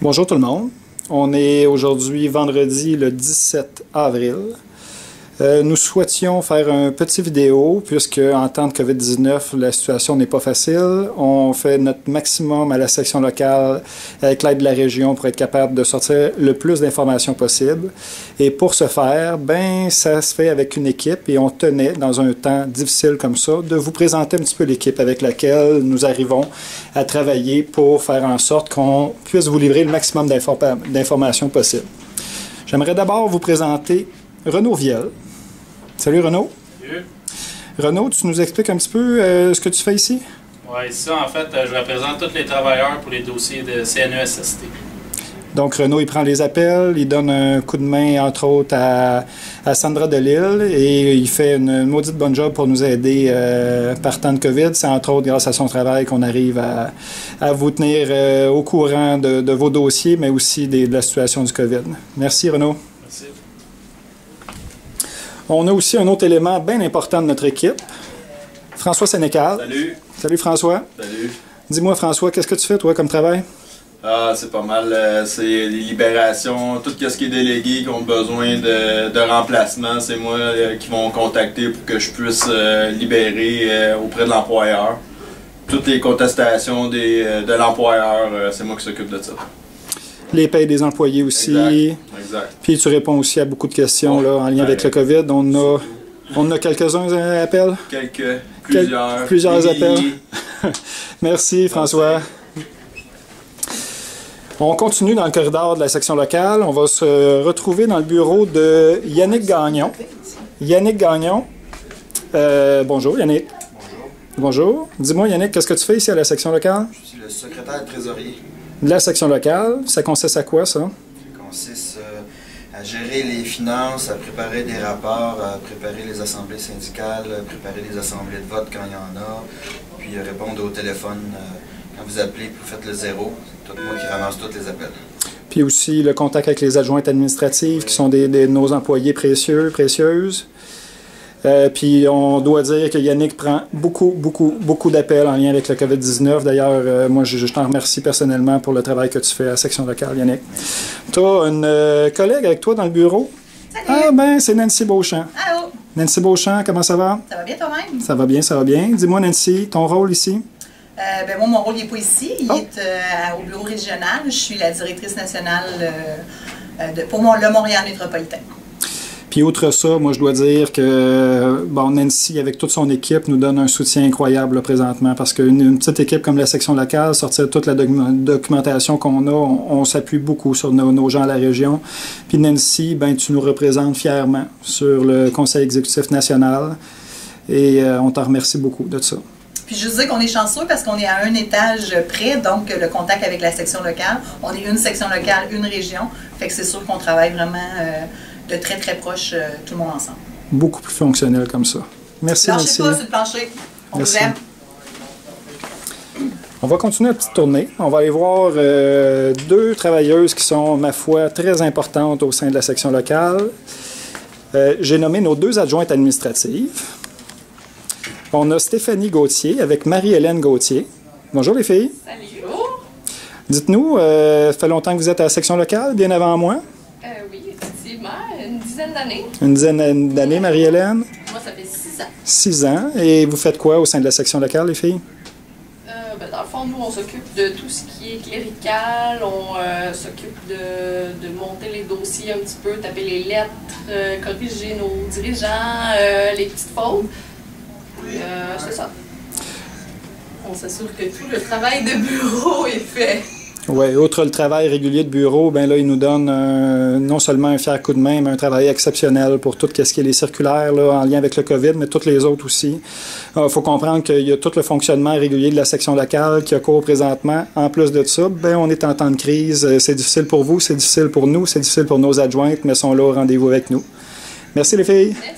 Bonjour tout le monde. On est aujourd'hui vendredi le 17 avril. Nous souhaitions faire un petit vidéo puisque en temps de COVID-19, la situation n'est pas facile. On fait notre maximum à la section locale avec l'aide de la région pour être capable de sortir le plus d'informations possible. Et pour ce faire, ça se fait avec une équipe et on tenait, dans un temps difficile comme ça, de vous présenter un petit peu l'équipe avec laquelle nous arrivons à travailler pour faire en sorte qu'on puisse vous livrer le maximum d'informations possibles. J'aimerais d'abord vous présenter Renaud Viel. Salut Renaud. Salut. Renaud, tu nous expliques un petit peu ce que tu fais ici? Oui, ça, en fait, je représente tous les travailleurs pour les dossiers de CNESST. Donc Renaud, il prend les appels, il donne un coup de main, entre autres, à Sandra Delille et il fait une maudite bonne job pour nous aider par temps de COVID. C'est entre autres grâce à son travail qu'on arrive à vous tenir au courant de vos dossiers, mais aussi de la situation du COVID. Merci Renaud. Merci. On a aussi un autre élément bien important de notre équipe, François Sénécal. Salut. Salut François. Salut. Dis-moi François, qu'est-ce que tu fais toi comme travail? Ah, c'est pas mal. C'est les libérations, tout ce qui est délégué qui ont besoin de remplacement, c'est moi qui vont contacter pour que je puisse libérer auprès de l'employeur. Toutes les contestations de l'employeur, c'est moi qui s'occupe de ça. Les payes des employés aussi. Exact. Puis tu réponds aussi à beaucoup de questions là, en lien avec le COVID. On a quelques-uns appels? Plusieurs appels. Merci François. On continue dans le corridor de la section locale. On va se retrouver dans le bureau de Yannick Gagnon. Yannick Gagnon. Bonjour Yannick. Bonjour. Bonjour. Dis-moi Yannick, qu'est-ce que tu fais ici à la section locale? Je suis le secrétaire trésorier. De la section locale, ça consiste à quoi ça? Ça consiste à gérer les finances, à préparer des rapports, à préparer les assemblées syndicales, à préparer les assemblées de vote quand il y en a, puis répondre au téléphone quand vous appelez, vous faites le 0. C'est tout moi qui ramasse tous les appels. Puis aussi le contact avec les adjointes administratives qui sont nos employés précieuses. Puis on doit dire que Yannick prend beaucoup d'appels en lien avec le COVID-19. D'ailleurs, moi je t'en remercie personnellement pour le travail que tu fais à la section locale, Yannick. Tu as une collègue avec toi dans le bureau? Salut! Ah c'est Nancy Beauchamp. Allô? Nancy Beauchamp, comment ça va? Ça va bien toi-même? Ça va bien, ça va bien. Dis-moi Nancy, ton rôle ici? Moi, mon rôle n'est pas ici. Il est au bureau régional. Je suis la directrice nationale pour le Montréal métropolitain. Puis outre ça, moi je dois dire que Nancy, avec toute son équipe, nous donne un soutien incroyable là, présentement parce qu'une petite équipe comme la section locale, sortir toute la documentation qu'on a, on s'appuie beaucoup sur nos gens à la région. Puis Nancy, tu nous représentes fièrement sur le Conseil exécutif national et on t'en remercie beaucoup de ça. Puis je veux dire qu'on est chanceux parce qu'on est à un étage près, donc le contact avec la section locale. On est une section locale, une région. Fait que c'est sûr qu'on travaille vraiment de très proche, tout le monde ensemble. Beaucoup plus fonctionnel comme ça. Merci Nancy. Lâchez pas sur le plancher. On vous aime. On va continuer la petite tournée. On va aller voir deux travailleuses qui sont, ma foi, très importantes au sein de la section locale. J'ai nommé nos deux adjointes administratives. On a Stéphanie Gauthier avec Marie-Hélène Gauthier. Bonjour les filles. Salut. Dites-nous, ça fait longtemps que vous êtes à la section locale, bien avant moi? Oui, effectivement, une dizaine d'années. Une dizaine d'années, Marie-Hélène? Moi, ça fait 6 ans. 6 ans. Et vous faites quoi au sein de la section locale, les filles? Dans le fond, nous, on s'occupe de tout ce qui est clérical, on s'occupe de monter les dossiers un petit peu, taper les lettres, corriger nos dirigeants, les petites fautes. C'est ça. On s'assure que tout le travail de bureau est fait. Oui, outre le travail régulier de bureau, là, il nous donne non seulement un fier coup de main, mais un travail exceptionnel pour tout ce qui est les circulaires là, en lien avec le COVID, mais toutes les autres aussi. Il faut comprendre qu'il y a tout le fonctionnement régulier de la section locale qui a cours présentement. En plus de ça, on est en temps de crise. C'est difficile pour vous, c'est difficile pour nous, c'est difficile pour nos adjointes, mais sont là au rendez-vous avec nous. Merci les filles. Merci.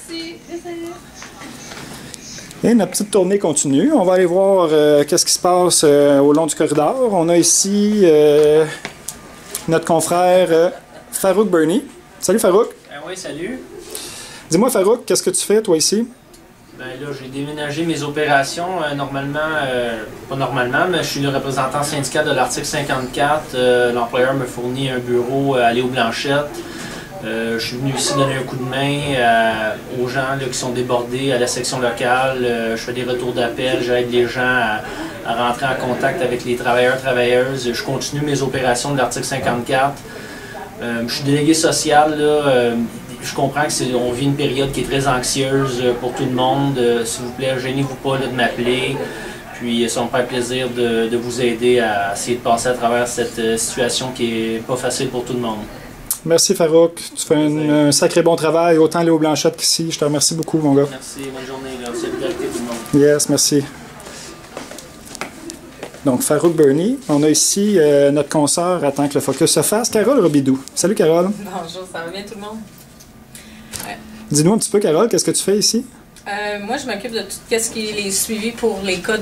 Et notre petite tournée continue. On va aller voir qu'est-ce qui se passe au long du corridor. On a ici notre confrère Farouk Bernie. Salut Farouk. Oui, salut. Dis-moi Farouk, qu'est-ce que tu fais toi ici? Ben là, j'ai déménagé mes opérations. Pas normalement, mais je suis le représentant syndical de l'article 54. L'employeur me fournit un bureau à Léo Blanchette. Je suis venu ici donner un coup de main aux gens là, qui sont débordés à la section locale. Je fais des retours d'appel, j'aide les gens à rentrer en contact avec les travailleurs-travailleuses. Je continue mes opérations de l'article 54. Je suis délégué social. Là, je comprends qu'on vit une période qui est très anxieuse pour tout le monde. S'il vous plaît, gênez-vous pas là, de m'appeler. Puis ça me fait plaisir de vous aider à essayer de passer à travers cette situation qui est pas facile pour tout le monde. Merci Farouk, tu fais un sacré bon travail, autant Léo Blanchette qu'ici. Je te remercie beaucoup, mon gars. Merci, bonne journée. Solidarité tout le monde. Yes, merci. Donc, Farouk Bernie, on a ici notre consoeur attend que le focus se fasse, Carole Robidoux. Salut Carole. Bonjour, ça va bien tout le monde? Dis-nous un petit peu, Carole, qu'est-ce que tu fais ici? Moi, je m'occupe de tout ce qui est les suivis pour les cas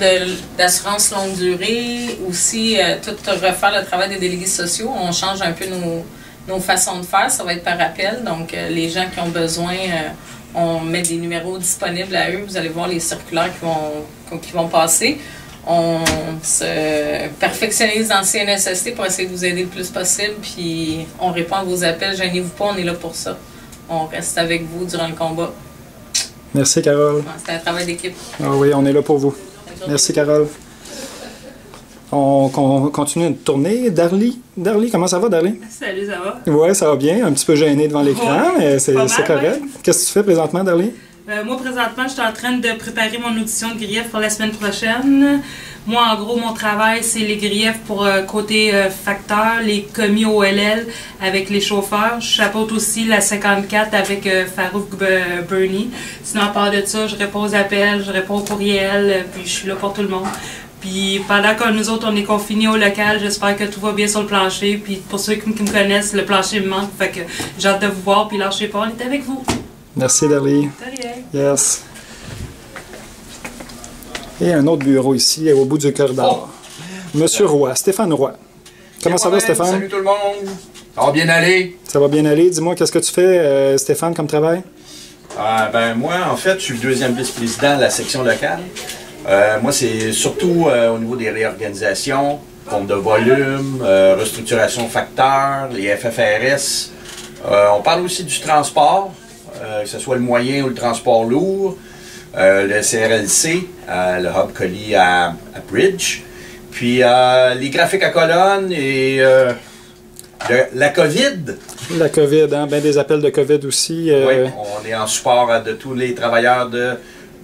d'assurance longue durée, aussi tout refaire le travail des délégués sociaux. On change un peu nos façons de faire, ça va être par appel. Donc, les gens qui ont besoin, on met des numéros disponibles à eux. Vous allez voir les circulaires qui vont passer. On se perfectionnise dans le CNSST pour essayer de vous aider le plus possible. Puis, on répond à vos appels. Gênez-vous pas, on est là pour ça. On reste avec vous durant le combat. Merci, Carole. C'est un travail d'équipe. Ah oui, on est là pour vous. Merci, Carole. On continue de tourner. Darly, comment ça va, Darly? Salut, ça va? Oui, ça va bien. Un petit peu gêné devant l'écran, mais c'est correct. Ouais. Qu'est-ce que tu fais présentement, Darly? Moi, présentement, je suis en train de préparer mon audition de grief pour la semaine prochaine. Moi, en gros, mon travail, c'est les griefs pour côté facteur, les commis OLL avec les chauffeurs. Je chapeaute aussi la 54 avec Farouk Bernie. Sinon, à part de ça, je réponds aux appels, je réponds aux courriels, puis je suis là pour tout le monde. Puis pendant que nous autres, on est confinés au local, j'espère que tout va bien sur le plancher. Puis pour ceux qui me connaissent, le plancher me manque. Fait que j'ai hâte de vous voir, puis lâchez pas, on est avec vous. Merci, Darly. De rien. Yes. Et un autre bureau ici, au bout du corridor. Monsieur Roy, Stéphane Roy. Comment ça va, Stéphane? Salut tout le monde. Ça va bien aller? Ça va bien aller. Dis-moi, qu'est-ce que tu fais, Stéphane, comme travail? Moi, en fait, je suis le deuxième vice-président de la section locale. Moi, c'est surtout au niveau des réorganisations, compte de volume, restructuration facteur, les FFRS. On parle aussi du transport, que ce soit le moyen ou le transport lourd, le CRLC, le hub colis à Bridge, puis les graphiques à colonne et la COVID. La COVID, hein? Bien des appels de COVID aussi. Oui, on est en support de tous les travailleurs de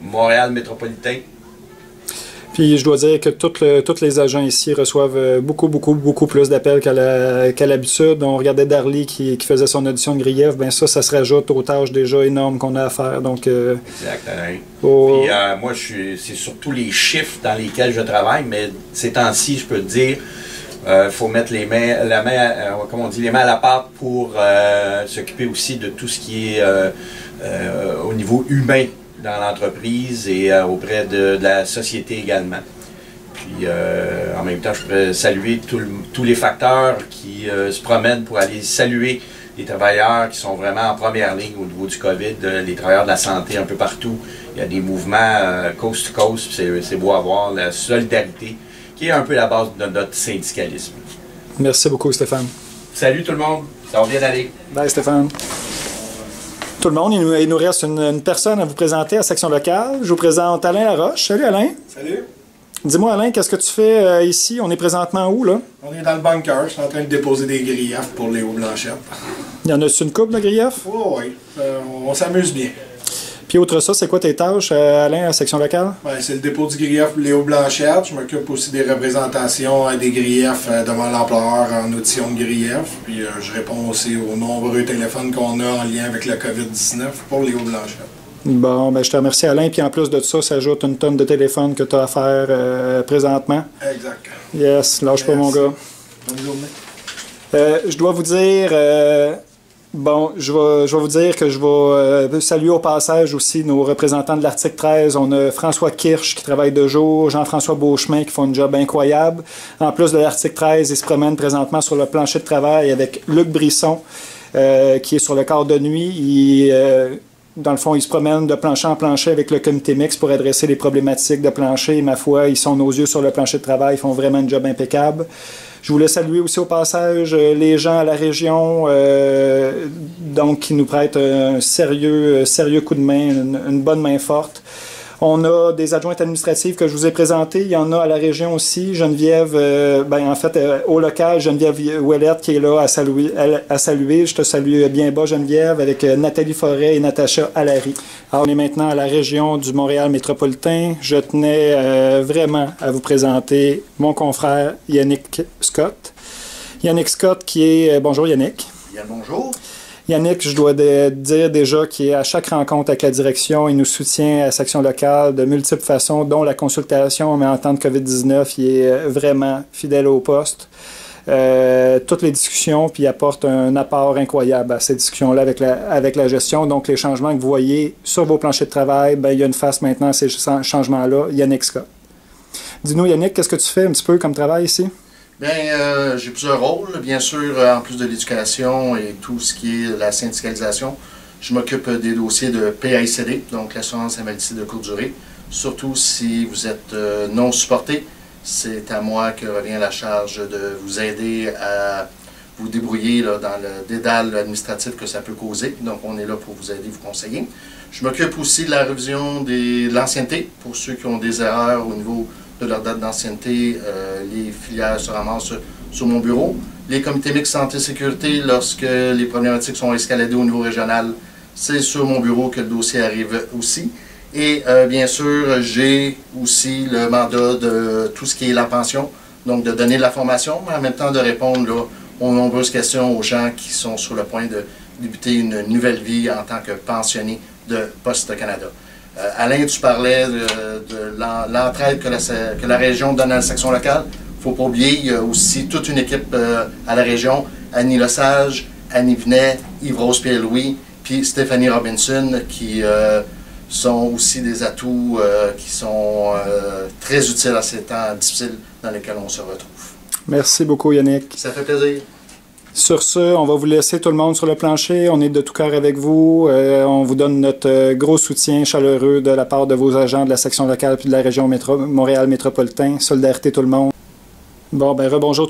Montréal métropolitain. Puis je dois dire que tous les agents ici reçoivent beaucoup plus d'appels qu'à l'habitude. On regardait Darly qui faisait son audition de grief, bien ça se rajoute aux tâches déjà énormes qu'on a à faire. Donc, exact. Puis moi, c'est surtout les chiffres dans lesquels je travaille, mais ces temps-ci, je peux te dire, faut mettre les mains à la pâte pour s'occuper aussi de tout ce qui est au niveau humain dans l'entreprise et auprès de la société également. Puis en même temps, je pourrais saluer tous les facteurs qui se promènent pour aller saluer les travailleurs qui sont vraiment en première ligne au niveau du COVID, les travailleurs de la santé un peu partout. Il y a des mouvements coast to coast, c'est beau à voir, la solidarité qui est un peu la base de notre syndicalisme. Merci beaucoup, Stéphane. Salut tout le monde, ça va bien aller. Bye, Stéphane. Tout le monde, il nous reste une personne à vous présenter à la section locale. Je vous présente Alain Laroche. Salut Alain. Salut. Dis-moi Alain, qu'est-ce que tu fais ici? On est présentement où là? On est dans le bunker. Je suis en train de déposer des griefs pour Léo Blanchette. Il y en a-tu une couple de griefs? Oh, oui, on s'amuse bien. Puis outre ça, c'est quoi tes tâches, Alain, à la section locale? Ben, c'est le dépôt du grief Léo Blanchette. Je m'occupe aussi des représentations des griefs devant l'employeur en audition de grief. Puis je réponds aussi aux nombreux téléphones qu'on a en lien avec le COVID-19 pour Léo Blanchette. Bon, ben je te remercie Alain. Puis en plus de ça, ça ajoute une tonne de téléphones que tu as à faire présentement. Exact. Yes, lâche pas mon gars. Bonne journée. Je dois vous dire... Bon, je vais vous dire que je vais saluer au passage aussi nos représentants de l'article 13. On a François Kirsch qui travaille de jour, Jean-François Beauchemin qui font un job incroyable. En plus de l'article 13, ils se promènent présentement sur le plancher de travail avec Luc Brisson qui est sur le quart de nuit. dans le fond, ils se promènent de plancher en plancher avec le comité mixte pour adresser les problématiques de plancher. Et ma foi, ils sont nos yeux sur le plancher de travail, ils font vraiment un job impeccable. Je voulais saluer aussi au passage les gens à la région donc qui nous prêtent un sérieux coup de main, une bonne main forte. On a des adjointes administratives que je vous ai présentées. Il y en a à la région aussi. Geneviève, au local, Geneviève Ouellette qui est là à saluer. Je te salue bien bas, Geneviève, avec Nathalie Forêt et Natacha Allary. Alors, on est maintenant à la région du Montréal métropolitain. Je tenais vraiment à vous présenter mon confrère Yannick Scott. Yannick Scott qui est... bonjour Yannick. Bien, bonjour. Yannick, je dois dire déjà qu'à chaque rencontre avec la direction, il nous soutient à la section locale de multiples façons, dont la consultation, mais en temps de COVID-19, il est vraiment fidèle au poste. Toutes les discussions, puis il apporte un apport incroyable à ces discussions-là avec la gestion. Donc, les changements que vous voyez sur vos planchers de travail, il y a une face maintenant à ces changements-là, Yannick Scott. Dis-nous, Yannick, qu'est-ce que tu fais un petit peu comme travail ici? Bien, j'ai plusieurs rôles. Bien sûr, en plus de l'éducation et tout ce qui est la syndicalisation, je m'occupe des dossiers de PAICD, donc l'assurance invalidité de courte durée. Surtout si vous êtes non supporté, c'est à moi que revient la charge de vous aider à vous débrouiller là, dans le dédale administratif que ça peut causer. Donc, on est là pour vous aider, vous conseiller. Je m'occupe aussi de la révision de l'ancienneté pour ceux qui ont des erreurs au niveau de leur date d'ancienneté, les filières se ramassent sur mon bureau. Les comités mixtes santé-sécurité, lorsque les problématiques sont escaladées au niveau régional, c'est sur mon bureau que le dossier arrive aussi. Et bien sûr, j'ai aussi le mandat de tout ce qui est la pension, donc de donner de la formation, mais en même temps de répondre là, aux nombreuses questions aux gens qui sont sur le point de débuter une nouvelle vie en tant que pensionné de Poste Canada. Alain, tu parlais de l'entraide que la région donne à la section locale. Il ne faut pas oublier, il y a aussi toute une équipe à la région. Annie Lesage, Annie Vinet, Yves-Rose Pierre-Louis, puis Stéphanie Robinson, qui sont aussi des atouts qui sont très utiles à ces temps difficiles dans lesquels on se retrouve. Merci beaucoup, Yannick. Ça fait plaisir. Sur ce, on va vous laisser tout le monde sur le plancher. On est de tout cœur avec vous. On vous donne notre gros soutien chaleureux de la part de vos agents de la section locale puis de la région Montréal métropolitain. Solidarité tout le monde. Bon, rebonjour.